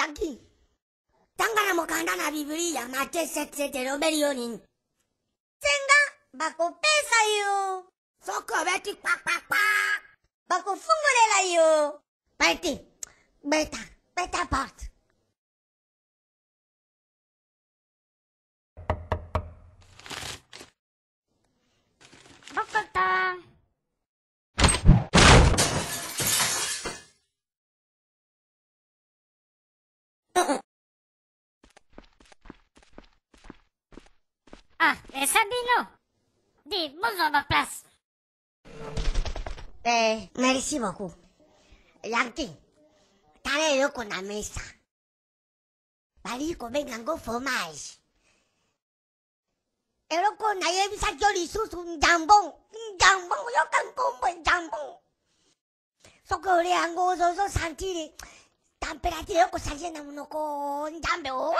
Yaki. Tangana mokanda na Biblia Mathayo 7:7 Senga bakopesa yo. Soko beti pak. Bakofungolela yo. Beti. Beta part. Bakata. Ah, Sabino. Dis, bonjour ma place. Merci beaucoup. Yaki. Tare yoko na mesa. Bali ko bengango fromage. Eroko na yebisa joli susu jambong yokan kombo jambong. Sokore ango zozo santiri. Temperature yoko sajena munoko jambe o.